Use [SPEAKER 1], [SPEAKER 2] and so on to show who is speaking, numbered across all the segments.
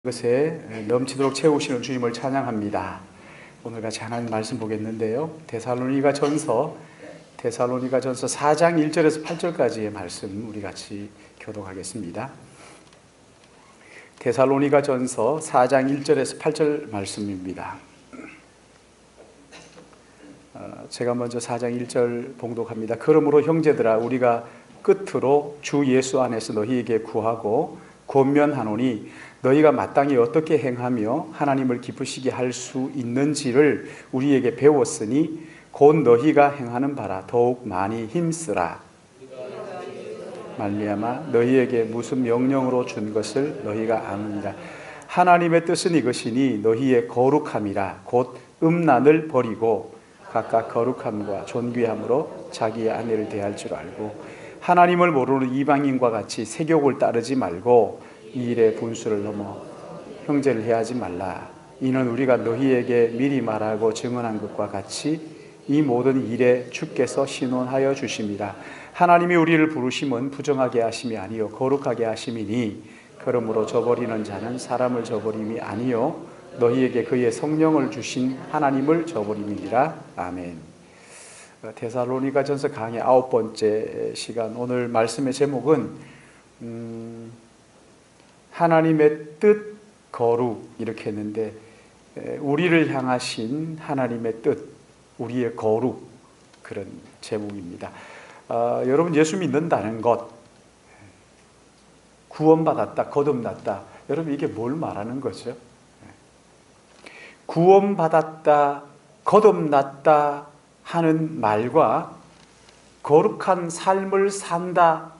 [SPEAKER 1] 그것에 넘치도록 채우시는 주님을 찬양합니다. 오늘 같이 하나님 말씀 보겠는데요. 데살로니가전서 4장 1절에서 8절까지의 말씀 우리 같이 교독하겠습니다. 데살로니가전서 4장 1절에서 8절 말씀입니다. 제가 먼저 4장 1절 봉독합니다. 그러므로 형제들아, 우리가 끝으로 주 예수 안에서 너희에게 구하고 권면하노니 너희가 마땅히 어떻게 행하며 하나님을 기쁘시게 할 수 있는지를 우리에게 배웠으니 곧 너희가 행하는 바라 더욱 많이 힘쓰라. 말미암아 너희에게 무슨 명령으로 준 것을 너희가 아느니라. 하나님의 뜻은 이것이니 너희의 거룩함이라. 곧 음란을 버리고 각각 거룩함과 존귀함으로 자기의 아내를 대할 줄 알고 하나님을 모르는 이방인과 같이 세욕을 따르지 말고 이 일의 분수를 넘어 형제를 해하지 말라. 이는 우리가 너희에게 미리 말하고 증언한 것과 같이 이 모든 일에 주께서 신원하여 주심이라. 하나님이 우리를 부르심은 부정하게 하심이 아니요 거룩하게 하심이니 그러므로 저버리는 자는 사람을 저버림이 아니요 너희에게 그의 성령을 주신 하나님을 저버림이니라. 아멘. 데살로니가전서 강의 9번째 시간, 오늘 말씀의 제목은 하나님의 뜻, 거룩 이렇게 했는데, 우리를 향하신 하나님의 뜻, 우리의 거룩, 그런 제목입니다. 여러분, 예수 믿는다는 것, 구원받았다, 거듭났다, 여러분 이게 뭘 말하는 거죠? 구원받았다, 거듭났다 하는 말과 거룩한 삶을 산다,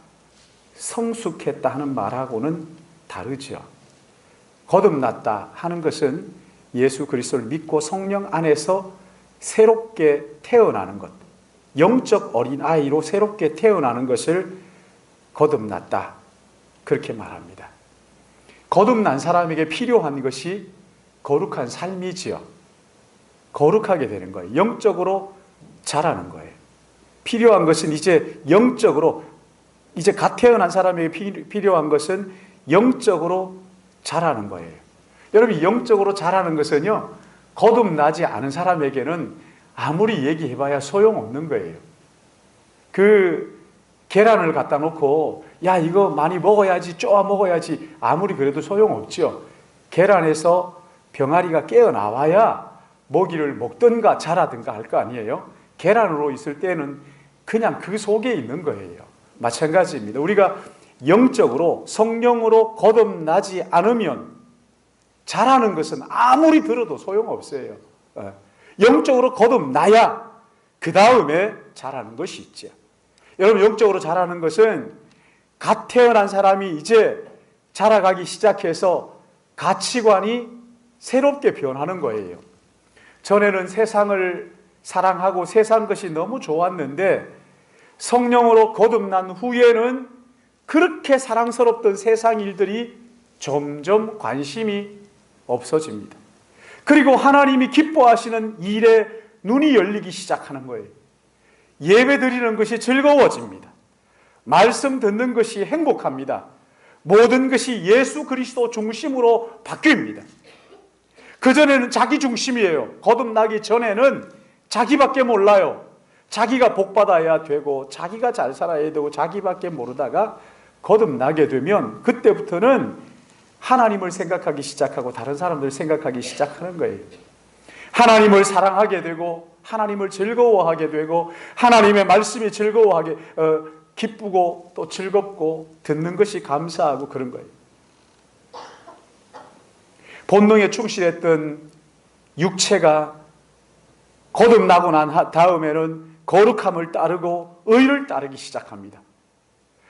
[SPEAKER 1] 성숙했다 하는 말하고는 다르죠. 거듭났다 하는 것은 예수 그리스도를 믿고 성령 안에서 새롭게 태어나는 것, 영적 어린아이로 새롭게 태어나는 것을 거듭났다, 그렇게 말합니다. 거듭난 사람에게 필요한 것이 거룩한 삶이지요. 거룩하게 되는 거예요. 영적으로 자라는 거예요. 필요한 것은 이제 영적으로, 이제 갓 태어난 사람에게 필요한 것은 영적으로 자라는 거예요. 여러분, 영적으로 자라는 것은요, 거듭나지 않은 사람에게는 아무리 얘기해봐야 소용없는 거예요. 그 계란을 갖다 놓고 야, 이거 많이 먹어야지, 쪼아 먹어야지, 아무리 그래도 소용없죠. 계란에서 병아리가 깨어나와야 먹이를 먹든가 자라든가 할 거 아니에요. 계란으로 있을 때는 그냥 그 속에 있는 거예요. 마찬가지입니다. 우리가 영적으로 성령으로 거듭나지 않으면 자라는 것은 아무리 들어도 소용없어요. 영적으로 거듭나야 그 다음에 자라는 것이 있죠. 여러분, 영적으로 자라는 것은 갓 태어난 사람이 이제 자라가기 시작해서 가치관이 새롭게 변하는 거예요. 전에는 세상을 사랑하고 세상 것이 너무 좋았는데 성령으로 거듭난 후에는 그렇게 사랑스럽던 세상 일들이 점점 관심이 없어집니다. 그리고 하나님이 기뻐하시는 일에 눈이 열리기 시작하는 거예요. 예배 드리는 것이 즐거워집니다. 말씀 듣는 것이 행복합니다. 모든 것이 예수 그리스도 중심으로 바뀝니다. 그전에는 자기 중심이에요. 거듭나기 전에는 자기밖에 몰라요. 자기가 복받아야 되고 자기가 잘 살아야 되고 자기밖에 모르다가 거듭나게 되면 그때부터는 하나님을 생각하기 시작하고 다른 사람들을 생각하기 시작하는 거예요. 하나님을 사랑하게 되고 하나님을 즐거워하게 되고 하나님의 말씀이 즐거워하게 기쁘고 또 즐겁고 듣는 것이 감사하고 그런 거예요. 본능에 충실했던 육체가 거듭나고 난 다음에는 거룩함을 따르고 의를 따르기 시작합니다.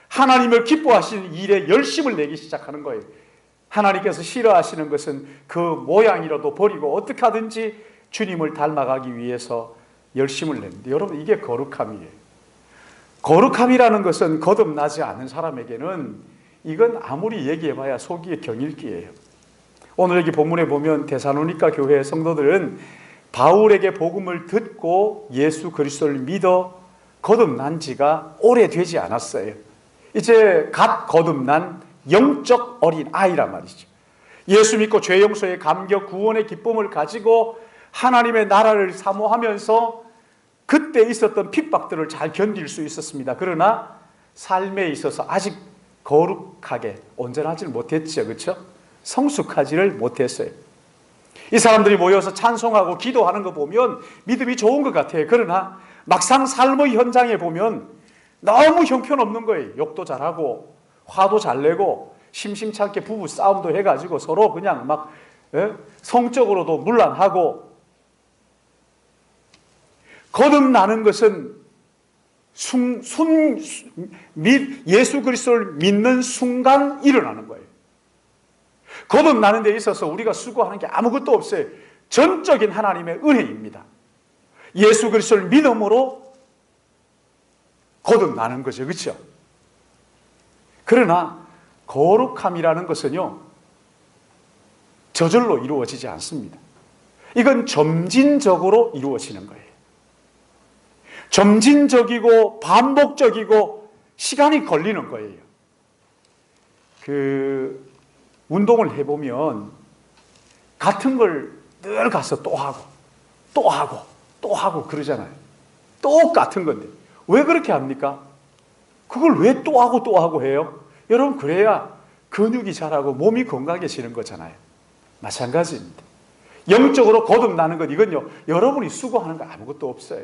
[SPEAKER 1] 하나님을 기뻐하시는 일에 열심을 내기 시작하는 거예요. 하나님께서 싫어하시는 것은 그 모양이라도 버리고 어떻게 하든지 주님을 닮아가기 위해서 열심을 냅니다. 여러분, 이게 거룩함이에요. 거룩함이라는 것은 거듭나지 않은 사람에게는 이건 아무리 얘기해봐야 속이 경일기예요. 오늘 여기 본문에 보면 데살로니가 교회의 성도들은 바울에게 복음을 듣고 예수 그리스도를 믿어 거듭난 지가 오래되지 않았어요. 이제 갓 거듭난 영적 어린 아이란 말이죠. 예수 믿고 죄 용서의 감격, 구원의 기쁨을 가지고 하나님의 나라를 사모하면서 그때 있었던 핍박들을 잘 견딜 수 있었습니다. 그러나 삶에 있어서 아직 거룩하게 온전하지 못했죠. 그렇죠? 성숙하지를 못했어요. 이 사람들이 모여서 찬송하고 기도하는 거 보면 믿음이 좋은 것 같아요. 그러나 막상 삶의 현장에 보면 너무 형편없는 거예요. 욕도 잘하고 화도 잘 내고 심심찮게 부부 싸움도 해가지고 서로 그냥 막 성적으로도 문란하고, 거듭나는 것은 예수 그리스도를 믿는 순간 일어나는 거예요. 거듭나는 데 있어서 우리가 수고하는 게 아무것도 없어요. 전적인 하나님의 은혜입니다. 예수 그리스도를 믿음으로 거듭나는 거죠. 그렇죠? 그러나 거룩함이라는 것은요, 저절로 이루어지지 않습니다. 이건 점진적으로 이루어지는 거예요. 점진적이고 반복적이고 시간이 걸리는 거예요. 운동을 해보면 같은 걸 늘 가서 또 하고 또 하고 또 하고 그러잖아요. 똑같은 건데 왜 그렇게 합니까? 그걸 왜 또 하고 또 하고 해요? 여러분, 그래야 근육이 자라고 몸이 건강해지는 거잖아요. 마찬가지입니다. 영적으로 거듭나는 것, 이건요, 여러분이 수고하는 거 아무것도 없어요.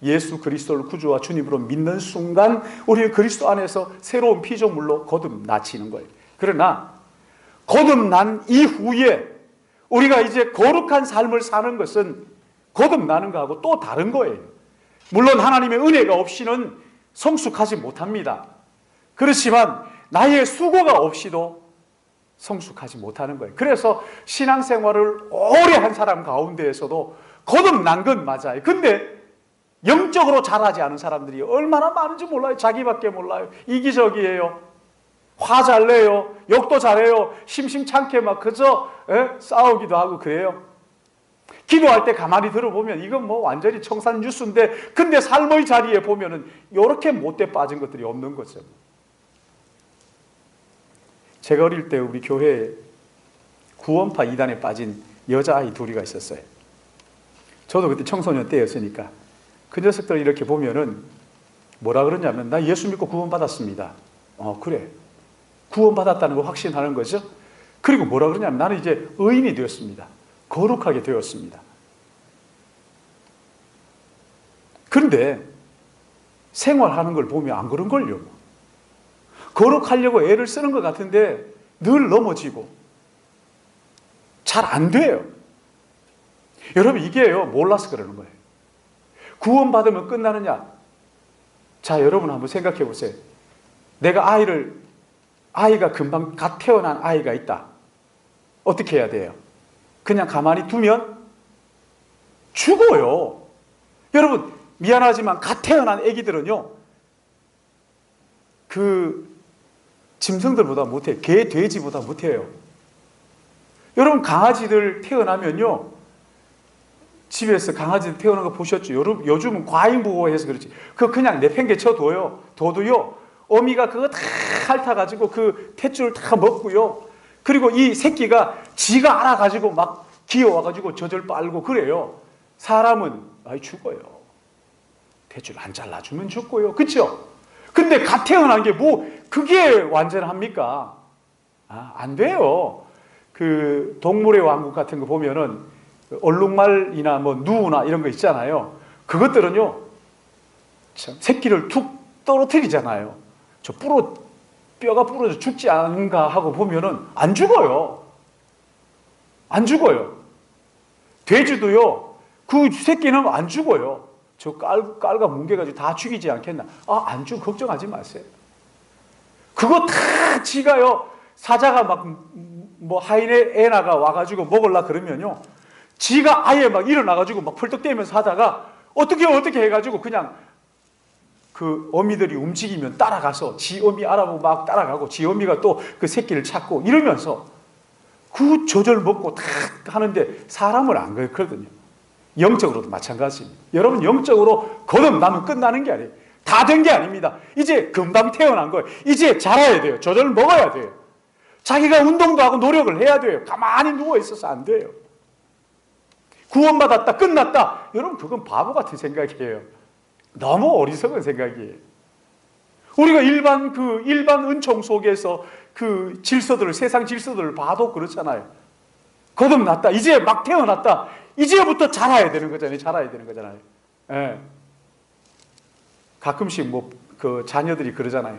[SPEAKER 1] 예수 그리스도를 구주와 주님으로 믿는 순간 우리는 그리스도 안에서 새로운 피조물로 거듭나치는 거예요. 그러나 거듭난 이후에 우리가 이제 거룩한 삶을 사는 것은 거듭나는 것하고 또 다른 거예요. 물론 하나님의 은혜가 없이는 성숙하지 못합니다. 그렇지만 나의 수고가 없이도 성숙하지 못하는 거예요. 그래서 신앙생활을 오래 한 사람 가운데에서도 거듭난 건 맞아요. 근데 영적으로 잘하지 않은 사람들이 얼마나 많은지 몰라요. 자기밖에 몰라요. 이기적이에요. 화 잘 내요. 욕도 잘해요. 심심찮게 막 그저 싸우기도 하고 그래요. 기도할 때 가만히 들어보면 이건 뭐 완전히 청산 뉴스인데, 근데 삶의 자리에 보면은 이렇게 못돼 빠진 것들이 없는 거죠. 제가 어릴 때 우리 교회에 구원파 이단에 빠진 여자아이 둘이가 있었어요. 저도 그때 청소년 때였으니까 그 녀석들 이렇게 보면은 뭐라 그러냐면, 나 예수 믿고 구원받았습니다. 그래. 구원받았다는 걸 확신하는 거죠. 그리고 뭐라 그러냐면, 나는 이제 의인이 되었습니다. 거룩하게 되었습니다. 그런데 생활하는 걸 보면 안 그런걸요. 거룩하려고 애를 쓰는 것 같은데 늘 넘어지고 잘 안 돼요. 여러분, 이게요, 몰라서 그러는 거예요. 구원받으면 끝나느냐? 자, 여러분 한번 생각해 보세요. 내가 아이가 금방 갓 태어난 아이가 있다. 어떻게 해야 돼요? 그냥 가만히 두면 죽어요. 여러분, 미안하지만 갓 태어난 아기들은요, 그 짐승들보다 못해요. 개, 돼지보다 못해요. 여러분, 강아지들 태어나면요, 집에서 강아지들 태어난 거 보셨죠? 요즘은 과잉보호해서 그렇지. 그거 그냥 내팽개쳐 둬도요, 어미가 그거 다 핥아가지고 그 탯줄을 다 먹고요. 그리고 이 새끼가 지가 알아가지고 막 기어와가지고 젖을 빨고 그래요. 사람은 죽어요. 탯줄 안 잘라주면 죽고요. 그렇죠? 근데 갓 태어난 게 그게 완전합니까? 안 돼요. 그 동물의 왕국 같은 거 보면은 얼룩말이나 뭐 누나 이런 거 있잖아요. 그것들은요, 참 새끼를 툭 떨어뜨리잖아요. 뼈가 부러져 죽지 않은가 하고 보면은 안 죽어요. 안 죽어요. 돼지도요, 그 새끼는 안 죽어요. 저 깔과 뭉개가지고 다 죽이지 않겠나? 안 죽어. 걱정하지 마세요. 그거 다 지가요, 사자가 뭐 하인의 애나가 와가지고 먹으려 그러면요, 지가 아예 막 일어나가지고 막 펄떡대면서 하다가 어떻게 해가지고 그냥 그 어미들이 움직이면 따라가서 지 어미 알아보고 막 따라가고, 지 어미가 또 그 새끼를 찾고 이러면서 그 젖을 먹고 다 하는데 사람을 안 그렇거든요. 영적으로도 마찬가지입니다. 여러분, 영적으로 거듭나면 끝나는 게 아니에요. 다 된 게 아닙니다. 이제 금방 태어난 거예요. 이제 자라야 돼요. 젖을 먹어야 돼요. 자기가 운동도 하고 노력을 해야 돼요. 가만히 누워있어서 안 돼요. 구원받았다, 끝났다. 여러분, 그건 바보 같은 생각이에요. 너무 어리석은 생각이에요. 우리가 일반 은총 속에서 그 질서들을, 세상 질서들을 봐도 그렇잖아요. 거듭났다, 이제 막 태어났다, 이제부터 자라야 되는 거잖아요. 자라야 되는 거잖아요. 예. 가끔씩 그 자녀들이 그러잖아요.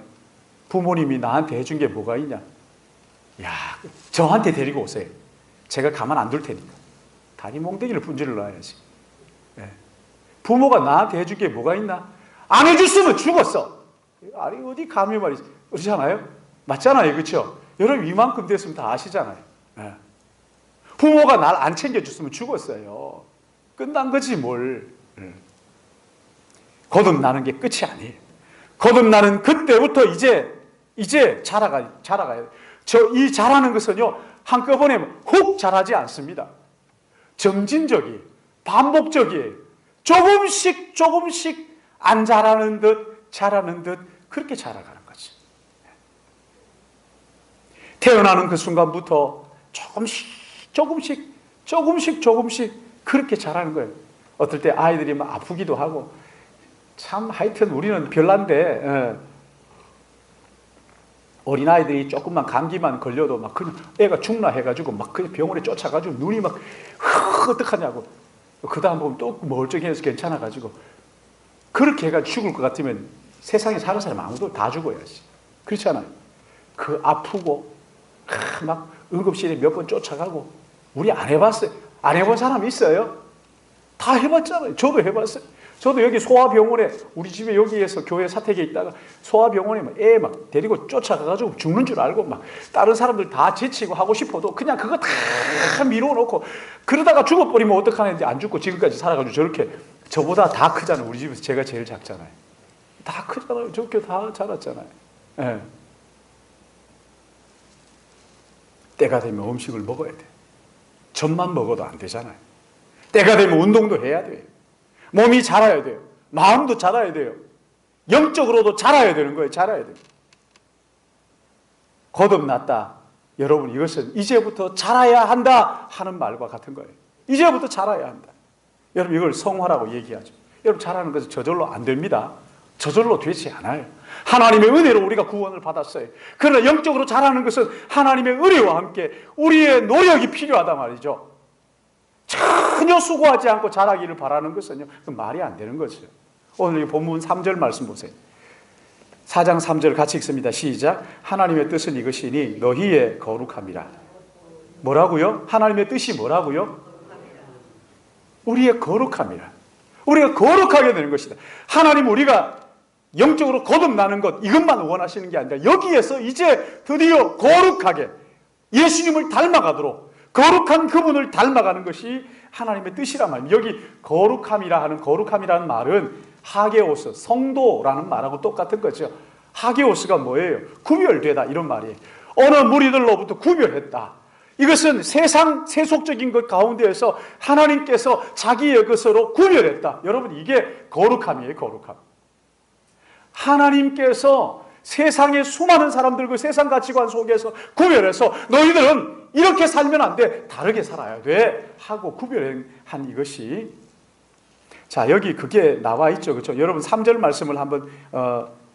[SPEAKER 1] 부모님이 나한테 해준 게 뭐가 있냐? 야, 저한테 데리고 오세요. 제가 가만 안 둘 테니까. 다리 몽둥이를 분질러 놔야지. 예. 부모가 나한테 해줄 게 뭐가 있나? 안 해줬으면 죽었어. 아니, 어디 감히 말이지. 그렇잖아요? 맞잖아요. 그렇죠? 여러분, 이만큼 됐으면 다 아시잖아요. 예. 부모가 날 안 챙겨줬으면 죽었어요. 끝난 거지 뭘. 거듭나는 게 끝이 아니에요. 거듭나는 그때부터 이제 자라가야 돼요. 이 자라는 것은요, 한꺼번에 훅 자라지 않습니다. 점진적이에요. 반복적이에요. 조금씩 안 자라는 듯 그렇게 자라가는 거지. 태어나는 그 순간부터 조금씩 그렇게 자라는 거예요. 어떨 때 아이들이 막 아프기도 하고, 참 하여튼 우리는 별난데, 어린아이들이 조금만 감기만 걸려도 막 그냥 애가 죽나 해가지고 막 그냥 병원에 쫓아가지고 눈이 막 어떡하냐고. 그 다음 보면 또 멀쩡해서 괜찮아가지고, 그렇게 해가지고 죽을 것 같으면 세상에 사는 사람 아무도 다 죽어야지. 그렇잖아요. 그 아프고 막 응급실에 몇 번 쫓아가고. 우리 안 해봤어요? 안 해본 사람 있어요? 다 해봤잖아요. 저도 해봤어요. 저도 여기 소아병원에, 우리 집에 여기에서 교회 사택에 있다가 소아병원에 애 막 데리고 쫓아가가지고 죽는 줄 알고, 막 다른 사람들 다 제치고 하고 싶어도 그냥 그거 다 미뤄놓고, 그러다가 죽어버리면 어떡하는데 안 죽고 지금까지 살아가지고 저렇게, 저보다 다 크잖아요. 우리 집에서 제가 제일 작잖아요. 다 크잖아요. 저렇게 다 자랐잖아요. 예. 때가 되면 음식을 먹어야 돼. 젖만 먹어도 안 되잖아요. 때가 되면 운동도 해야 돼요. 몸이 자라야 돼요. 마음도 자라야 돼요. 영적으로도 자라야 되는 거예요. 자라야 돼요. 거듭났다. 여러분, 이것은 이제부터 자라야 한다 하는 말과 같은 거예요. 이제부터 자라야 한다. 여러분, 이걸 성화라고 얘기하죠. 여러분, 자라는 것은 저절로 안 됩니다. 저절로 되지 않아요. 하나님의 은혜로 우리가 구원을 받았어요. 그러나 영적으로 자라는 것은 하나님의 은혜와 함께 우리의 노력이 필요하단 말이죠. 전혀 수고하지 않고 자라기를 바라는 것은요, 말이 안 되는 거죠. 오늘 본문 3절 말씀 보세요. 4장 3절 같이 읽습니다. 시작. 하나님의 뜻은 이것이니 너희의 거룩함이라. 뭐라고요? 하나님의 뜻이 뭐라고요? 우리의 거룩함이라. 우리가 거룩하게 되는 것이다. 하나님, 우리가 영적으로 거듭나는 것, 이것만 원하시는 게 아니라 여기에서 이제 드디어 거룩하게 예수님을 닮아가도록, 거룩한 그분을 닮아가는 것이 하나님의 뜻이란 말입니다. 여기 거룩함이라는 말은 하게오스, 성도라는 말하고 똑같은 거죠. 하게오스가 뭐예요? 구별되다, 이런 말이에요. 어느 무리들로부터 구별했다. 이것은 세속적인 것 가운데에서 하나님께서 자기의 것으로 구별했다. 여러분, 이게 거룩함이에요. 거룩함. 하나님께서 세상의 수많은 사람들, 그 세상 가치관 속에서 구별해서 너희들은 이렇게 살면 안 돼, 다르게 살아야 돼 하고 구별한 이것이, 자, 여기 그게 나와 있죠. 그렇죠? 여러분, 3절 말씀을 한번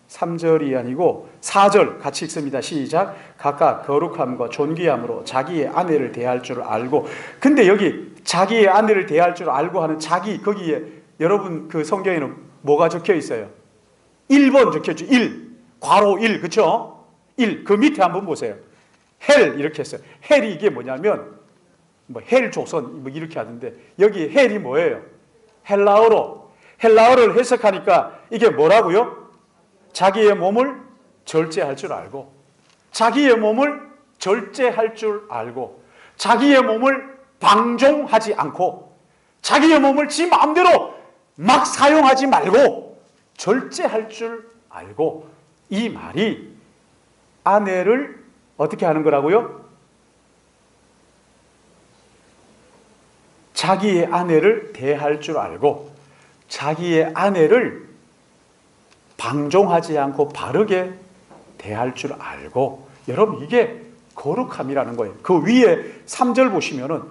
[SPEAKER 1] 3절이 아니고 4절 같이 읽습니다. 시작. 각각 거룩함과 존귀함으로 자기의 아내를 대할 줄 알고. 근데 여기 자기의 아내를 대할 줄 알고 하는 자기, 거기에 여러분 그 성경에는 뭐가 적혀 있어요? 1번 적혀있죠. 1, 괄호 1, 그렇죠? 1, 그 밑에 한번 보세요. 헬 이렇게 했어요. 헬이 이게 뭐냐면 헬 조선 이렇게 하는데, 여기 헬이 뭐예요? 헬라어를 해석하니까 이게 뭐라고요? 자기의 몸을 절제할 줄 알고, 자기의 몸을 절제할 줄 알고, 자기의 몸을 방종하지 않고, 자기의 몸을 지 마음대로 막 사용하지 말고 절제할 줄 알고. 이 말이 아내를 어떻게 하는 거라고요? 자기의 아내를 대할 줄 알고, 자기의 아내를 방종하지 않고 바르게 대할 줄 알고. 여러분, 이게 거룩함이라는 거예요. 그 위에 3절 보시면은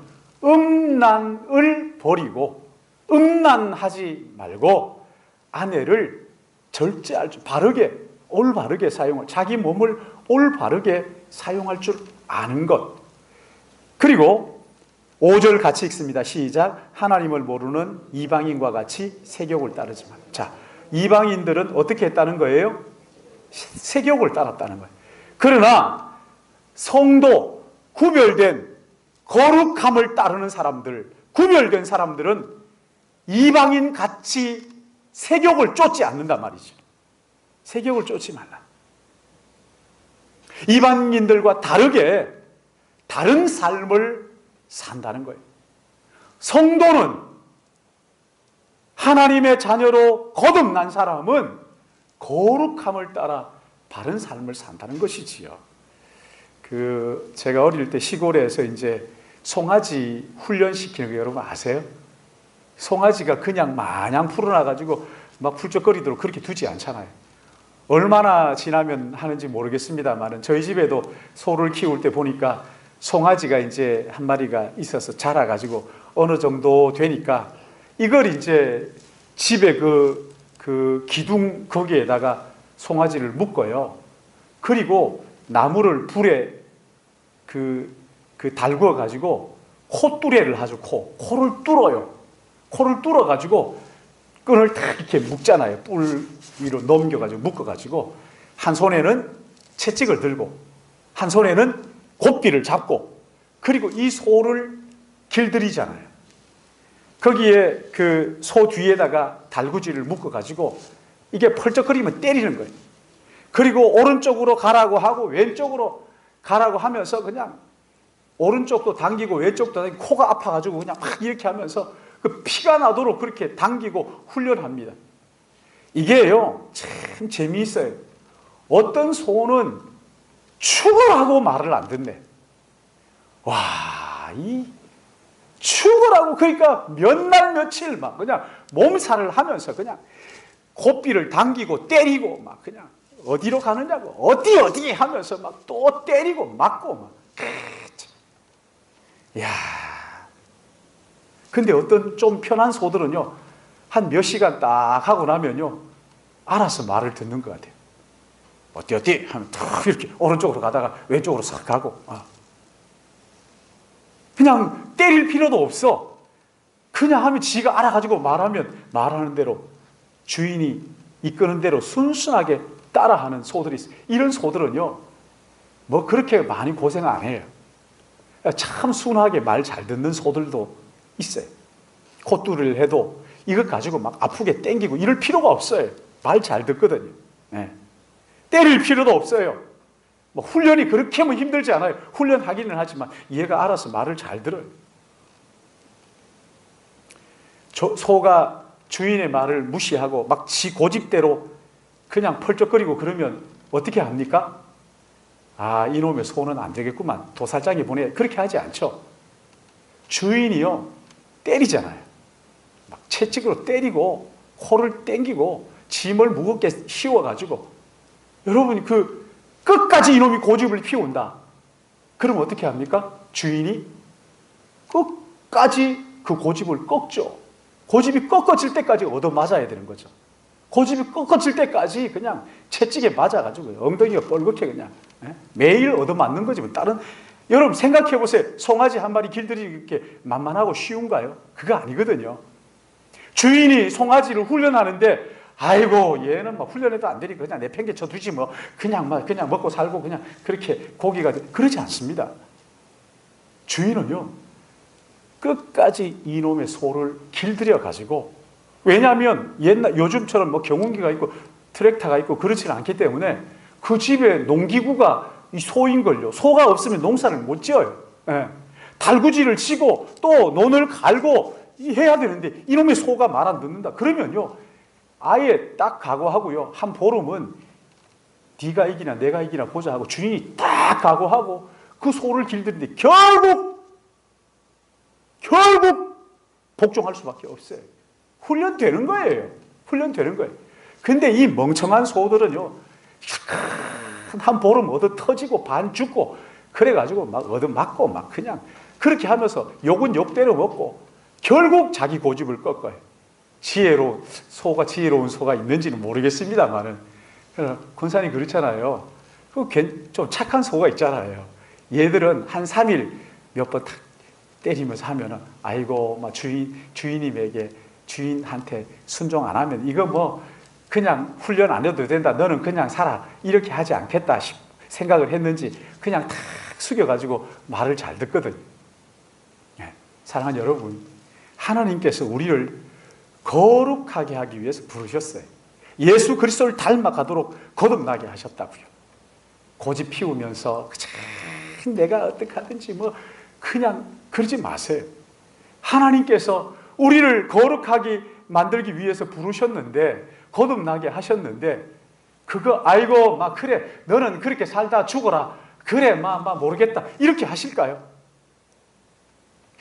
[SPEAKER 1] 음란을 버리고, 음란하지 말고 아내를 절제할 줄, 바르게, 올바르게 사용할, 자기 몸을 올바르게 사용할 줄 아는 것. 그리고 5절 같이 읽습니다. 시작. 하나님을 모르는 이방인과 같이 세욕을 따르지 마. 자, 이방인들은 어떻게 했다는 거예요? 세욕을 따랐다는 거예요. 그러나 성도, 구별된 거룩함을 따르는 사람들, 구별된 사람들은 이방인 같이 세욕을 쫓지 않는단 말이죠. 세욕을 쫓지 말라. 이방인들과 다르게 다른 삶을 산다는 거예요. 성도는, 하나님의 자녀로 거듭난 사람은 거룩함을 따라 바른 삶을 산다는 것이지요. 제가 어릴 때 시골에서 이제 송아지 훈련시키는 거 여러분 아세요? 송아지가 그냥 마냥 풀어놔가지고 막 훌쩍거리도록 그렇게 두지 않잖아요. 얼마나 지나면 하는지 모르겠습니다만 저희 집에도 소를 키울 때 보니까 송아지가 이제 한 마리가 있어서 자라가지고 어느 정도 되니까 이걸 이제 집에 그 기둥 거기에다가 송아지를 묶어요. 그리고 나무를 불에 달구어 가지고 콧뚜레를 하죠. 코를 뚫어요. 코를 뚫어 가지고 끈을 딱 이렇게 묶잖아요. 뿔 위로 넘겨가지고 묶어가지고 한 손에는 채찍을 들고 한 손에는 곱비를 잡고 그리고 이 소를 길들이잖아요. 거기에 그 소 뒤에다가 달구지를 묶어가지고 이게 펄쩍거리면 때리는 거예요. 그리고 오른쪽으로 가라고 하고 왼쪽으로 가라고 하면서 그냥 오른쪽도 당기고 왼쪽도 당기고 코가 아파가지고 그냥 막 이렇게 하면서 그 피가 나도록 그렇게 당기고 훈련합니다. 이게요 참 재미있어요. 어떤 소는 죽으라고 말을 안 듣네. 와, 이 죽으라고 그러니까 몇 날 며칠 막 그냥 몸살을 하면서 그냥 곱비를 당기고 때리고 막 그냥 어디로 가느냐고 어디 하면서 막 또 때리고 맞고 막. 야, 근데 어떤 좀 편한 소들은요 한 몇 시간 딱 하고 나면요 알아서 말을 듣는 것 같아요. 어디 하면 탁 이렇게 오른쪽으로 가다가 왼쪽으로 싹 가고. 그냥 때릴 필요도 없어. 그냥 하면 지가 알아가지고 말하는 대로 주인이 이끄는 대로 순순하게 따라하는 소들이 있어요. 이런 소들은요 뭐 그렇게 많이 고생 안 해요. 참 순하게 말 잘 듣는 소들도 있어요. 콧뚜를 해도 이것 가지고 막 아프게 땡기고 이럴 필요가 없어요. 말 잘 듣거든요. 네. 때릴 필요도 없어요. 뭐 훈련이 그렇게 뭐 힘들지 않아요. 훈련하기는 하지만 얘가 알아서 말을 잘 들어요. 소가 주인의 말을 무시하고 막 지 고집대로 그냥 펄쩍거리고 그러면 어떻게 합니까? 아, 이놈의 소는 안 되겠구만. 도살장에 보내. 그렇게 하지 않죠. 주인이요 때리잖아요. 막 채찍으로 때리고 코를 땡기고 짐을 무겁게 씌워가지고 여러분이 끝까지 이놈이 고집을 피운다. 그럼 어떻게 합니까? 주인이 끝까지 그 고집을 꺾죠. 고집이 꺾어질 때까지 얻어맞아야 되는 거죠. 고집이 꺾어질 때까지 그냥 채찍에 맞아가지고 엉덩이가 뻘겋게 그냥 매일 얻어맞는 거지. 다른 여러분 생각해 보세요. 송아지 한 마리 길들이기 만만하고 쉬운가요? 그거 아니거든요. 주인이 송아지를 훈련하는데 아이고 얘는 막 훈련해도 안 되니까 그냥 내팽개쳐 두지 뭐 그냥 먹고 살고 그냥 그렇게 고기가 그러지 않습니다. 주인은요 끝까지 이놈의 소를 길들여 가지고 왜냐하면 요즘처럼 뭐 경운기가 있고 트랙터가 있고 그렇지는 않기 때문에 그 집에 농기구가 이 소인걸요. 소가 없으면 농사를 못 지어요. 예. 달구지를 치고 또 논을 갈고 해야 되는데 이놈의 소가 말 안 듣는다. 그러면요 아예 딱 각오하고요. 한 보름은 네가 이기나 내가 이기나 보자 하고 주인이 딱 각오하고 그 소를 길들이는데 결국 복종할 수밖에 없어요. 훈련되는 거예요. 훈련되는 거예요. 근데 이 멍청한 소들은요 한 보름 얻어 터지고 반 죽고 그래가지고 막 얻어맞고 막 그냥 그렇게 하면서 욕은 욕대로 먹고 결국 자기 고집을 꺾어요. 소가 지혜로운 소가 있는지는 모르겠습니다만은 권사님 그렇잖아요. 좀 착한 소가 있잖아요. 얘들은 한 3일 몇 번 탁 때리면서 하면은 아이고 막 주인한테 순종 안 하면 이거 뭐 그냥 훈련 안 해도 된다. 너는 그냥 살아. 이렇게 하지 않겠다 생각을 했는지 그냥 탁 숙여가지고 말을 잘 듣거든요. 사랑하는 여러분, 하나님께서 우리를 거룩하게 하기 위해서 부르셨어요. 예수 그리스도를 닮아가도록 거듭나게 하셨다고요. 고집 피우면서 내가 어떻게 하든지 뭐 그냥 그러지 마세요. 하나님께서 우리를 거룩하게 만들기 위해서 부르셨는데, 거듭나게 하셨는데, 그거 아이고 막 그래 너는 그렇게 살다 죽어라 그래 막 모르겠다 이렇게 하실까요?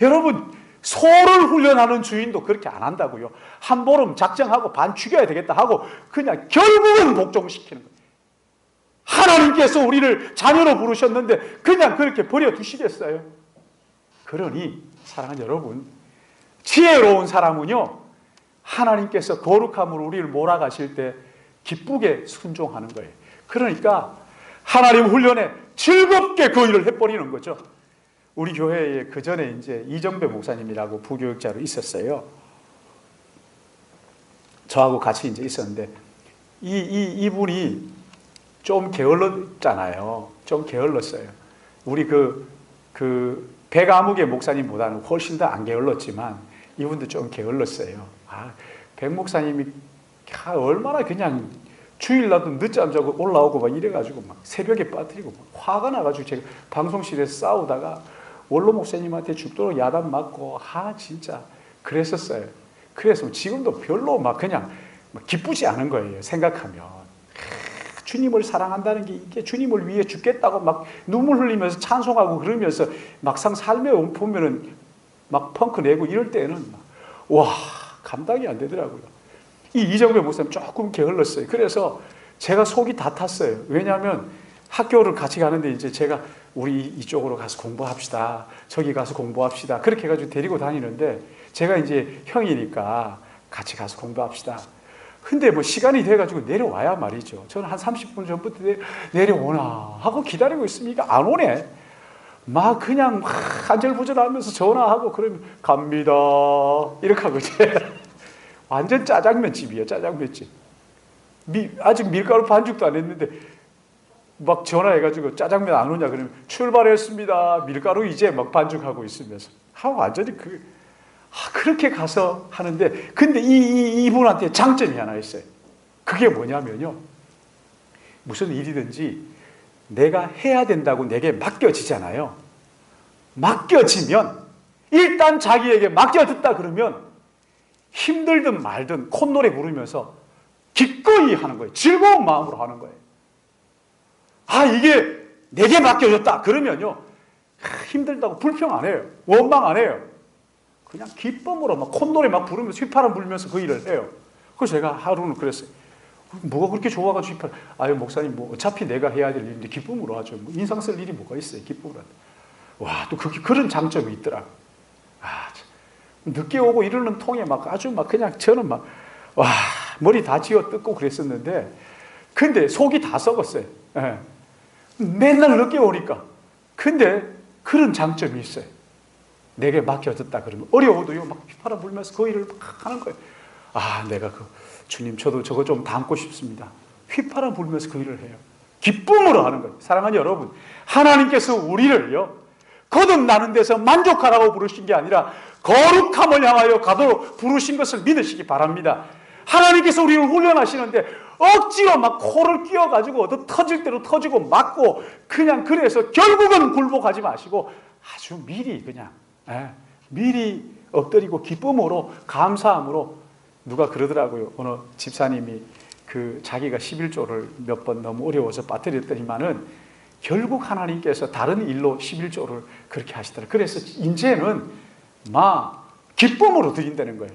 [SPEAKER 1] 여러분, 소를 훈련하는 주인도 그렇게 안 한다고요. 한 보름 작정하고 반 죽여야 되겠다 하고 그냥 결국은 복종시키는 거예요. 하나님께서 우리를 자녀로 부르셨는데 그냥 그렇게 버려두시겠어요? 그러니 사랑하는 여러분, 지혜로운 사람은요, 하나님께서 거룩함으로 우리를 몰아가실 때 기쁘게 순종하는 거예요. 그러니까 하나님 훈련에 즐겁게 그 일을 해버리는 거죠. 우리 교회에 그 전에 이제 이정배 목사님이라고 부교육자로 있었어요. 저하고 같이 이제 있었는데 이분이 좀 게을렀잖아요. 좀 게을렀어요. 우리 백아무개 목사님보다는 훨씬 더 안 게을렀지만 이분도 좀 게을렀어요. 백 목사님이 얼마나 그냥 주일날도 늦잠 자고 올라오고 막 이래가지고 막 새벽에 빠뜨리고 막 화가 나가지고 제가 방송실에서 싸우다가 원로 목사님한테 죽도록 야단 맞고 진짜 그랬었어요. 그래서 지금도 별로 막 그냥 기쁘지 않은 거예요. 생각하면 주님을 사랑한다는 게 이게 주님을 위해 죽겠다고 막 눈물 흘리면서 찬송하고 그러면서 막상 삶에 보면은 막 펑크 내고 이럴 때는 감당이 안 되더라고요. 이정배 목사님 조금 게을렀어요. 그래서 제가 속이 다 탔어요. 왜냐하면 학교를 같이 가는데 이제 제가 우리 이쪽으로 가서 공부합시다. 저기 가서 공부합시다. 그렇게 해가지고 데리고 다니는데 제가 이제 형이니까 같이 가서 공부합시다. 근데 뭐 시간이 돼가지고 내려와야 말이죠. 저는 한 30분 전부터 내려오나 하고 기다리고 있으니까 안 오네. 막 그냥 안절부절하면서 전화하고 그러면 갑니다. 이렇게 하고 이제 완전 짜장면집이에요. 짜장면집. 아직 밀가루 반죽도 안 했는데 막 전화해가지고 짜장면 안 오냐 그러면 출발했습니다. 밀가루 이제 막 반죽하고 있으면서 완전히 그렇게 가서 하는데, 근데 이분한테 장점이 하나 있어요. 그게 뭐냐면요, 무슨 일이든지 내가 해야 된다고 내게 맡겨지잖아요. 맡겨지면 일단 자기에게 맡겨졌다 그러면 힘들든 말든 콧노래 부르면서 기꺼이 하는 거예요. 즐거운 마음으로 하는 거예요. 이게 내게 맡겨졌다 그러면요, 힘들다고 불평 안 해요. 원망 안 해요. 그냥 기쁨으로 막 콧노래 막 부르면서 휘파람 불면서 그 일을 해요. 그래서 제가 하루는 그랬어요. 뭐가 그렇게 좋아가지고 휘파람. 목사님 뭐 어차피 내가 해야 될 일인데 기쁨으로 하죠. 뭐 인상 쓸 일이 뭐가 있어요. 기쁨으로 하죠. 또 그런 장점이 있더라고요. 늦게 오고 이러는 통에 막 아주 막 그냥 저는 막 머리 다 쥐어 뜯고 그랬었는데, 근데 속이 다 썩었어요. 맨날 늦게 오니까. 근데 그런 장점이 있어요. 내게 맡겨졌다 그러면 어려워도요 막 휘파람 불면서 그 일을 막 하는 거예요. 내가 주님 저도 저거 좀 담고 싶습니다. 휘파람 불면서 그 일을 해요. 기쁨으로 하는 거예요. 사랑하는 여러분, 하나님께서 우리를요 거듭나는 데서 만족하라고 부르신 게 아니라 거룩함을 향하여 가도록 부르신 것을 믿으시기 바랍니다. 하나님께서 우리를 훈련하시는데 억지로 막 코를 끼워가지고 얻어 터질 대로 터지고 맞고 그냥 그래서 결국은 굴복하지 마시고 아주 미리 그냥 미리 엎드리고 기쁨으로 감사함으로. 누가 그러더라고요. 어느 집사님이 자기가 11조를 몇 번 너무 어려워서 빠뜨렸더니만은 결국 하나님께서 다른 일로 11조를 그렇게 하시더라고요. 그래서 이제는 기쁨으로 드린다는 거예요.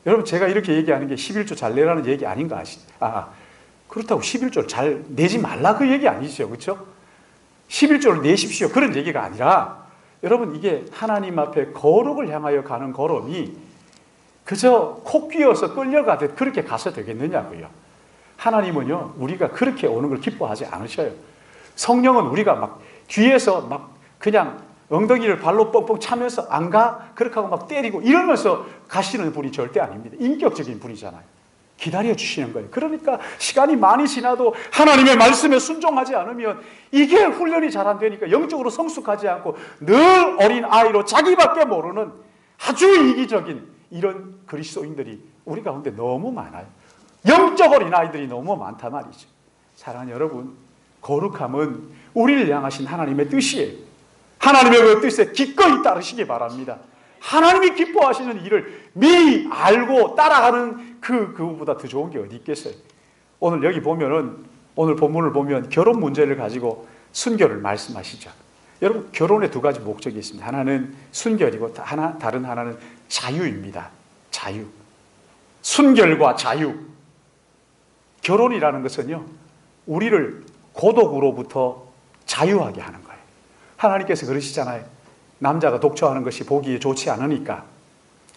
[SPEAKER 1] 여러분, 제가 이렇게 얘기하는 게 11조 잘 내라는 얘기 아닌 거 아시죠? 그렇다고 11조를 잘 내지 말라 그 얘기 아니죠. 그렇죠? 11조를 내십시오. 그런 얘기가 아니라 여러분 이게 하나님 앞에 거룩을 향하여 가는 걸음이 그저 코끼어서 끌려가듯 그렇게 가서 되겠느냐고요. 하나님은요 우리가 그렇게 오는 걸 기뻐하지 않으셔요. 성령은 우리가 막 뒤에서 막 그냥 엉덩이를 발로 뻥뻥 차면서 안 가? 그렇게 하고 막 때리고 이러면서 가시는 분이 절대 아닙니다. 인격적인 분이잖아요. 기다려 주시는 거예요. 그러니까 시간이 많이 지나도 하나님의 말씀에 순종하지 않으면 이게 훈련이 잘 안 되니까 영적으로 성숙하지 않고 늘 어린 아이로 자기밖에 모르는 아주 이기적인 이런 그리스도인들이 우리 가운데 너무 많아요. 영적 어린 아이들이 너무 많단 말이죠. 사랑하는 여러분, 거룩함은 우리를 향하신 하나님의 뜻이에요. 하나님의 그 뜻에 기꺼이 따르시기 바랍니다. 하나님이 기뻐하시는 일을 미리 알고 따라가는 그거보다 더 좋은 게 어디 있겠어요. 오늘 여기 보면은 오늘 본문을 보면 결혼 문제를 가지고 순결을 말씀하시죠. 여러분 결혼에 두 가지 목적이 있습니다. 하나는 순결이고 다른 하나는 자유입니다. 자유. 순결과 자유. 결혼이라는 것은요 우리를 고독으로부터 자유하게 하는 거예요. 하나님께서 그러시잖아요. 남자가 독처하는 것이 보기에 좋지 않으니까,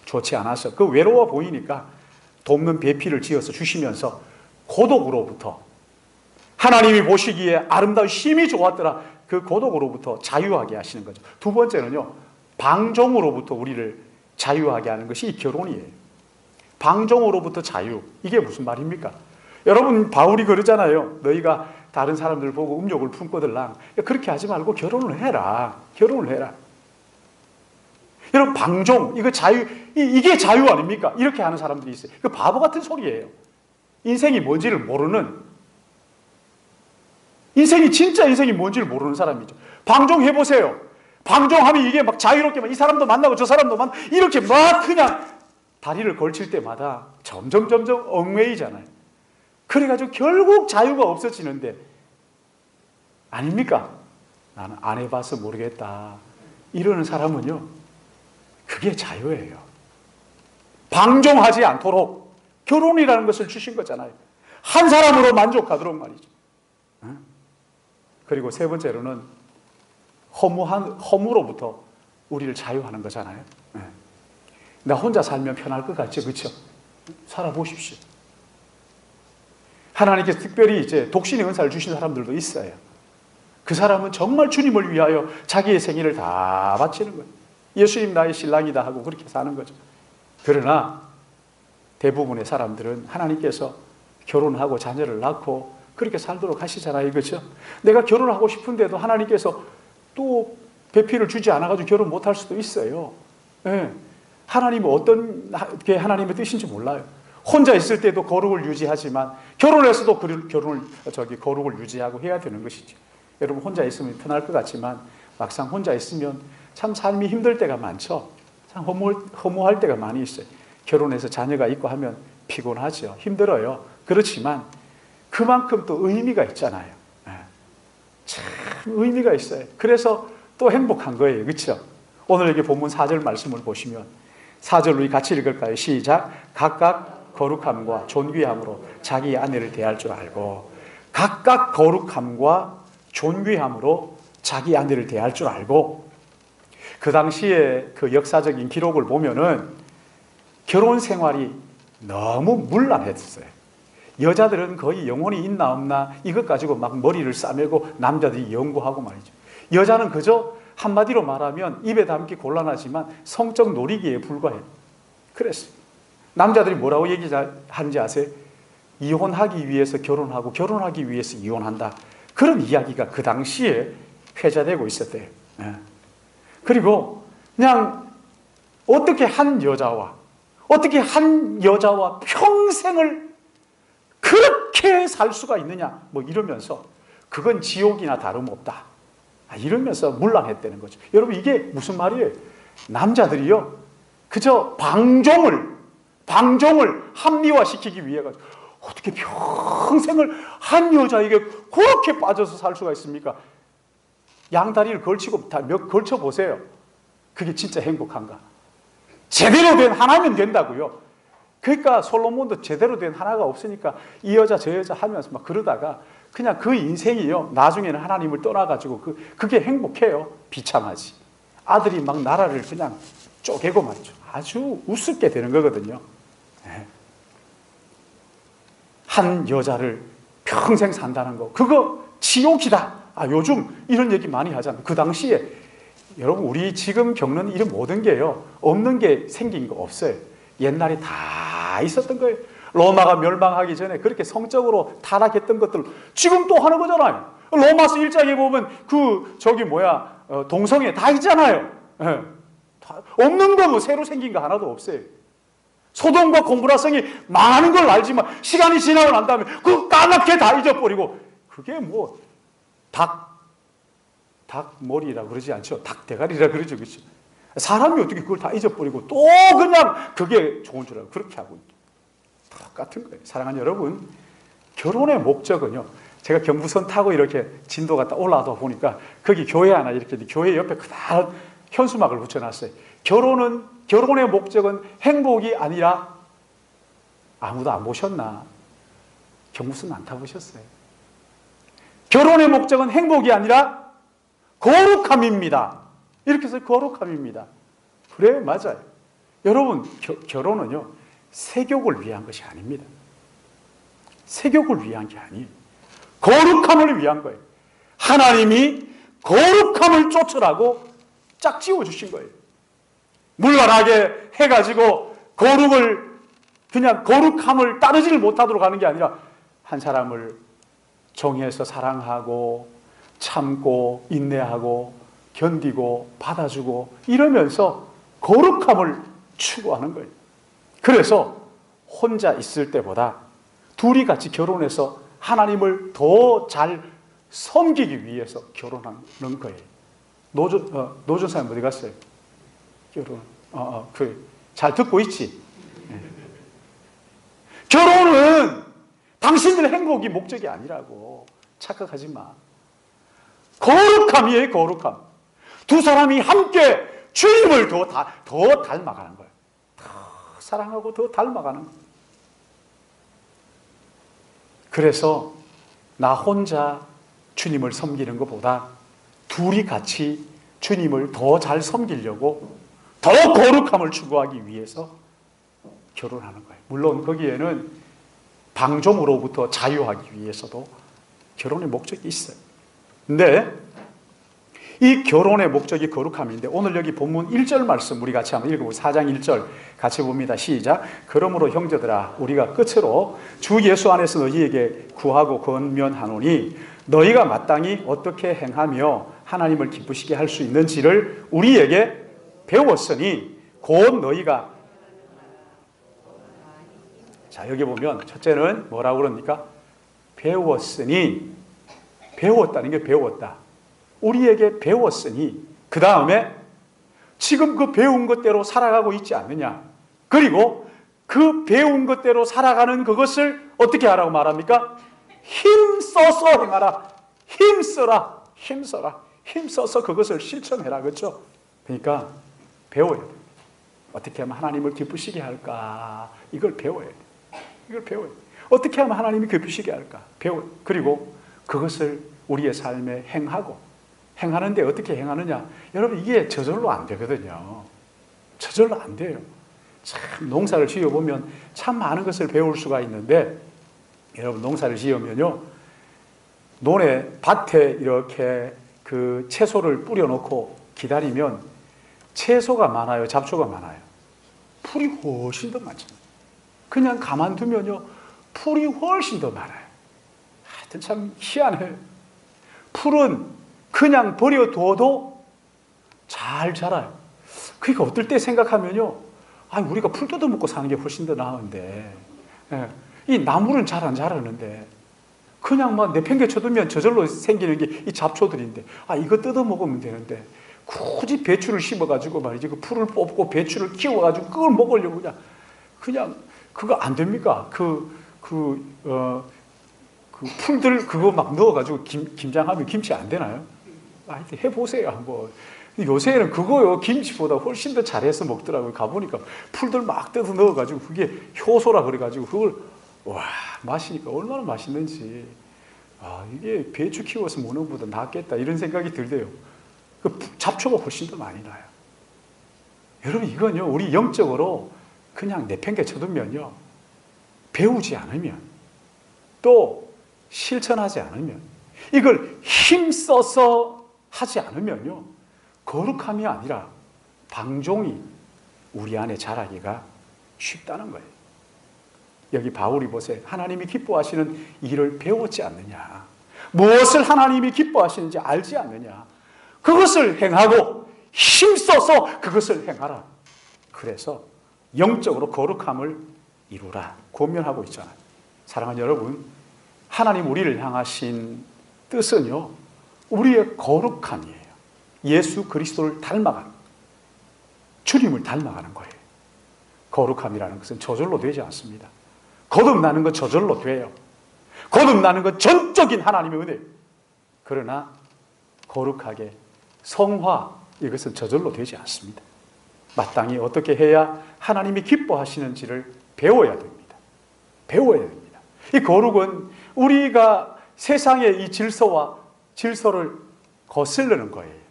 [SPEAKER 1] 좋지 않아서 그 외로워 보이니까 돕는 배필을 지어서 주시면서 고독으로부터 하나님이 보시기에 아름다운 힘이 좋았더라 그 고독으로부터 자유하게 하시는 거죠. 두 번째는요 방종으로부터 우리를 자유하게 하는 것이 이 결혼이에요. 방종으로부터 자유. 이게 무슨 말입니까? 여러분 바울이 그러잖아요. 너희가 다른 사람들 보고 음욕을 품거들랑 그렇게 하지 말고 결혼을 해라. 결혼을 해라. 여러분 방종, 이거 자유, 이게 자유 아닙니까? 이렇게 하는 사람들이 있어요. 그 바보 같은 소리예요. 인생이 뭔지를 모르는, 진짜 인생이 뭔지를 모르는 사람이죠. 방종해보세요. 방종하면 이게 막 자유롭게 막 이 사람도 만나고 저 사람도 만나고 이렇게 막 그냥 다리를 걸칠 때마다 점점 얽매이잖아요. 그래가지고 결국 자유가 없어지는데 아닙니까? 나는 안 해봐서 모르겠다. 이러는 사람은요 그게 자유예요. 방종하지 않도록 결혼이라는 것을 주신 거잖아요. 한 사람으로 만족하도록 말이죠. 그리고 세 번째로는 허무로부터 우리를 자유하는 거잖아요. 나 혼자 살면 편할 것 같죠, 그렇죠? 살아보십시오. 하나님께서 특별히 이제 독신의 은사를 주신 사람들도 있어요. 그 사람은 정말 주님을 위하여 자기의 생일을 다 바치는 거예요. 예수님 나의 신랑이다 하고 그렇게 사는 거죠. 그러나 대부분의 사람들은 하나님께서 결혼하고 자녀를 낳고 그렇게 살도록 하시잖아요. 그렇죠? 내가 결혼을 하고 싶은데도 하나님께서 또 배필을 주지 않아가지고 결혼 못할 수도 있어요. 네. 하나님은 어떤 게 하나님의 뜻인지 몰라요. 혼자 있을 때도 거룩을 유지하지만 결혼해서도 거룩을 유지하고 해야 되는 것이죠. 여러분 혼자 있으면 편할 것 같지만 막상 혼자 있으면 참 삶이 힘들 때가 많죠. 참 허무할 때가 많이 있어요. 결혼해서 자녀가 있고 하면 피곤하죠. 힘들어요. 그렇지만 그만큼 또 의미가 있잖아요. 참 의미가 있어요. 그래서 또 행복한 거예요. 그렇죠? 오늘 여기 본문 4절 말씀을 보시면 4절 우리 같이 읽을까요? 시작. 각각 거룩함과 존귀함으로 자기 아내를 대할 줄 알고, 각각 거룩함과 존귀함으로 자기 아내를 대할 줄 알고. 그 당시에 그 역사적인 기록을 보면은 결혼 생활이 너무 문란했어요. 여자들은 거의 영혼이 있나 없나 이것 가지고 막 머리를 싸매고 남자들이 연구하고 말이죠. 여자는 그저 한마디로 말하면 입에 담기 곤란하지만 성적 놀이기에 불과해요. 그랬어요. 남자들이 뭐라고 얘기하는지 아세요? 이혼하기 위해서 결혼하고 결혼하기 위해서 이혼한다. 그런 이야기가 그 당시에 회자되고 있었대요. 그리고 그냥 어떻게 한 여자와 평생을 그렇게 살 수가 있느냐 뭐 이러면서 그건 지옥이나 다름없다 이러면서 문란했다는 거죠. 여러분 이게 무슨 말이에요? 남자들이요 그저 방종을 합리화시키기 위해 가지고 어떻게 평생을 한 여자에게 그렇게 빠져서 살 수가 있습니까? 양다리를 걸치고 다 걸쳐보세요. 그게 진짜 행복한가? 제대로 된 하나면 된다고요. 그러니까 솔로몬도 제대로 된 하나가 없으니까 이 여자 저 여자 하면서 막 그러다가 그냥 그 인생이요. 나중에는 하나님을 떠나가지고 그게 행복해요. 비참하지. 아들이 막 나라를 그냥 쪼개고 말이죠. 아주 우습게 되는 거거든요. 한 여자를 평생 산다는 거, 그거 지옥이다. 요즘 이런 얘기 많이 하잖아요. 그 당시에 여러분, 우리 지금 겪는 이런 모든 게요, 없는 게 생긴 거 없어요. 옛날에 다 있었던 거예요. 로마가 멸망하기 전에 그렇게 성적으로 타락했던 것들 지금 또 하는 거잖아요. 로마서 1장에 보면 동성애 다 있잖아요. 없는 거 뭐 새로 생긴 거 하나도 없어요. 소돔과 고모라성이 많은 걸 알지만 시간이 지나고 난 다음에 그거 까맣게 다 잊어버리고, 그게 뭐 닭머리라 그러지 않죠. 닭대가리라 그러죠. 그렇죠? 사람이 어떻게 그걸 다 잊어버리고 또 그냥 그게 좋은 줄 알고 그렇게 하고 똑같은 거예요. 사랑하는 여러분, 결혼의 목적은요, 제가 경부선 타고 이렇게 진도 갔다 올라다 보니까 거기 교회 하나 이렇게, 교회 옆에 크다란 현수막을 붙여놨어요. 결혼의 목적은 행복이 아니라, 아무도 안 보셨나? 경부선 안 타보셨어요? 결혼의 목적은 행복이 아니라 거룩함입니다. 이렇게 해서 거룩함입니다. 그래요, 맞아요. 여러분, 결혼은요, 세욕을 위한 것이 아닙니다. 세욕을 위한 게 아니에요. 거룩함을 위한 거예요. 하나님이 거룩함을 쫓으라고 짝 지어주신 거예요. 물란하게 해가지고 그냥 거룩함을 따르지를 못하도록 하는 게 아니라, 한 사람을 정의해서 사랑하고 참고 인내하고 견디고 받아주고 이러면서 거룩함을 추구하는 거예요. 그래서 혼자 있을 때보다 둘이 같이 결혼해서 하나님을 더 잘 섬기기 위해서 결혼하는 거예요. 노전 사람 어디 갔어요? 결혼. 잘 듣고 있지? 네. 결혼은 당신들의 행복이 목적이 아니라고 착각하지 마. 거룩함이에요, 거룩함. 두 사람이 함께 주님을 더 닮아가는 거예요. 더 사랑하고 더 닮아가는 거예요. 그래서 나 혼자 주님을 섬기는 것보다 둘이 같이 주님을 더 잘 섬기려고 더 거룩함을 추구하기 위해서 결혼하는 거예요. 물론 거기에는 방종으로부터 자유하기 위해서도 결혼의 목적이 있어요. 근데 이 결혼의 목적이 거룩함인데, 오늘 여기 본문 1절 말씀 우리 같이 한번 읽어보세요. 4장 1절 같이 봅니다. 시작. 그러므로 형제들아, 우리가 끝으로 주 예수 안에서 너희에게 구하고 권면하노니, 너희가 마땅히 어떻게 행하며 하나님을 기쁘시게 할 수 있는지를 우리에게 배웠으니 곧 너희가. 자, 여기 보면 첫째는 뭐라고 그럽니까? 배웠으니. 배웠다는 게 배웠다. 우리에게 배웠으니, 그 다음에 지금 그 배운 것대로 살아가고 있지 않느냐. 그리고 그 배운 것대로 살아가는 그것을 어떻게 하라고 말합니까? 힘써서 행하라. 힘써라. 힘써라. 힘써서 그것을 실천해라. 그렇죠? 그러니까 배워야 돼. 어떻게 하면 하나님을 기쁘시게 할까? 이걸 배워야 돼. 이걸 배워야 돼. 어떻게 하면 하나님이 기쁘시게 할까? 배워. 그리고 그것을 우리의 삶에 행하는데 어떻게 행하느냐? 여러분, 이게 저절로 안 되거든요. 저절로 안 돼요. 참, 농사를 지어보면 참 많은 것을 배울 수가 있는데, 여러분, 농사를 지으면요, 밭에 이렇게 그 채소를 뿌려놓고 기다리면 채소가 많아요? 잡초가 많아요? 풀이 훨씬 더 많잖아요. 그냥 가만두면요, 풀이 훨씬 더 많아요. 하여튼 참 희한해요. 풀은 그냥 버려둬도 잘 자라요. 그러니까 어떨 때 생각하면요, 우리가 풀 뜯어먹고 사는 게 훨씬 더 나은데, 이 나물은 잘 안 자라는데, 그냥 막 내팽개쳐두면 저절로 생기는 게 이 잡초들인데, 이거 뜯어먹으면 되는데, 굳이 배추를 심어가지고 말이지, 그 풀을 뽑고 배추를 키워가지고 그걸 먹으려고 그냥 그거 안 됩니까? 풀들 그거 막 넣어가지고 김장하면 김치 안 되나요? 하여튼 해보세요, 한번. 요새는 그거요, 김치보다 훨씬 더 잘해서 먹더라고요. 가보니까 풀들 막 뜯어 넣어가지고 그게 효소라 그래가지고 그걸, 와, 마시니까 얼마나 맛있는지. 이게 배추 키워서 먹는 것보다 낫겠다 이런 생각이 들대요. 그 잡초가 훨씬 더 많이 나요. 여러분 이건요 우리 영적으로 그냥 내팽개 쳐두면요 배우지 않으면 또 실천하지 않으면 이걸 힘써서 하지 않으면요 거룩함이 아니라 방종이 우리 안에 자라기가 쉽다는 거예요. 여기 바울이 보세요. 하나님이 기뻐하시는 일을 배웠지 않느냐. 무엇을 하나님이 기뻐하시는지 알지 않느냐. 그것을 행하고 힘써서 그것을 행하라. 그래서 영적으로 거룩함을 이루라. 권면하고 있잖아요. 사랑하는 여러분, 하나님 우리를 향하신 뜻은요. 우리의 거룩함이에요. 예수 그리스도를 닮아가는, 주님을 닮아가는 거예요. 거룩함이라는 것은 저절로 되지 않습니다. 거듭나는 건 저절로 돼요. 거듭나는 건 전적인 하나님의 은혜. 그러나 거룩하게 성화 이것은 저절로 되지 않습니다. 마땅히 어떻게 해야 하나님이 기뻐하시는지를 배워야 됩니다. 배워야 됩니다. 이 거룩은 우리가 세상의 이 질서를 거스르는 거예요.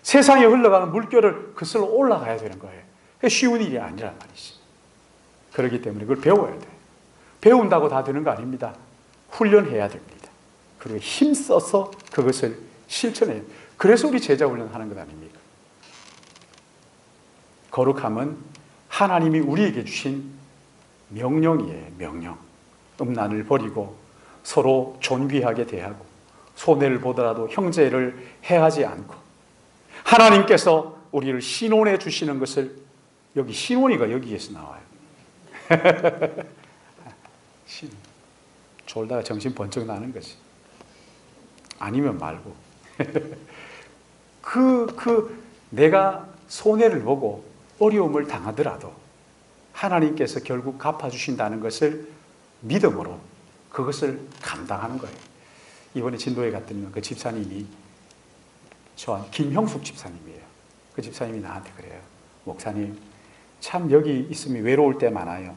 [SPEAKER 1] 세상에 흘러가는 물결을 거슬러 올라가야 되는 거예요. 쉬운 일이 아니란 말이지. 그렇기 때문에 그걸 배워야 돼요. 배운다고 다 되는 거 아닙니다. 훈련해야 됩니다. 그리고 힘써서 그것을 실천해요. 그래서 우리 제자 훈련하는 것 아닙니까? 거룩함은 하나님이 우리에게 주신 명령이에요. 명령. 음란을 버리고 서로 존귀하게 대하고 손해를 보더라도 형제를 해하지 않고 하나님께서 우리를 신혼해 주시는 것을 여기 신혼이가 여기에서 나와요. 졸다가 정신 번쩍 나는 거지. 아니면 말고. 내가 손해를 보고 어려움을 당하더라도 하나님께서 결국 갚아주신다는 것을 믿음으로 그것을 감당하는 거예요. 이번에 진도에 갔더니 그 집사님이 김형숙 집사님이에요. 그 집사님이 나한테 그래요. 목사님, 참 여기 있으면 외로울 때 많아요.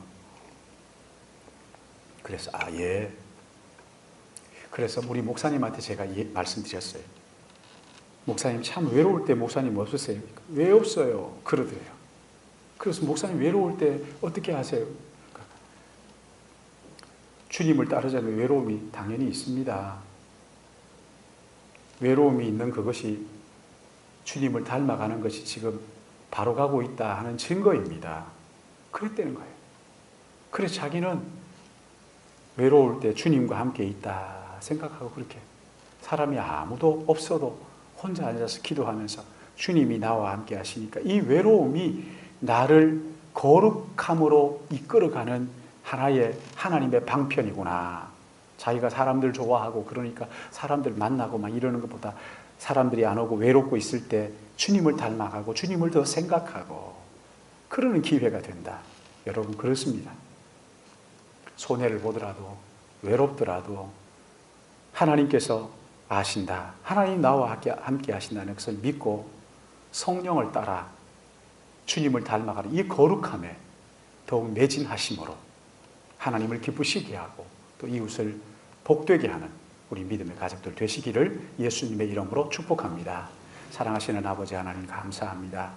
[SPEAKER 1] 그래서 예. 그래서 우리 목사님한테 제가 말씀드렸어요. 목사님 참 외로울 때 목사님 없으세요? 왜 없어요? 그러더래요. 그래서 목사님 외로울 때 어떻게 하세요? 주님을 따르자면 외로움이 당연히 있습니다. 외로움이 있는 그것이 주님을 닮아가는 것이 지금 바로 가고 있다 하는 증거입니다. 그랬다는 거예요. 그래서 자기는 외로울 때 주님과 함께 있다 생각하고 그렇게 사람이 아무도 없어도 혼자 앉아서 기도하면서 주님이 나와 함께 하시니까 이 외로움이 나를 거룩함으로 이끌어가는 하나의 하나님의 방편이구나. 자기가 사람들 좋아하고 그러니까 사람들 만나고 막 이러는 것보다 사람들이 안 오고 외롭고 있을 때 주님을 닮아가고 주님을 더 생각하고 그러는 기회가 된다. 여러분 그렇습니다. 손해를 보더라도 외롭더라도 하나님께서 아신다. 하나님 나와 함께 하신다는 것을 믿고 성령을 따라 주님을 닮아가는 이 거룩함에 더욱 매진하심으로 하나님을 기쁘시게 하고 또 이웃을 복되게 하는 우리 믿음의 가족들 되시기를 예수님의 이름으로 축복합니다. 사랑하시는 아버지 하나님 감사합니다.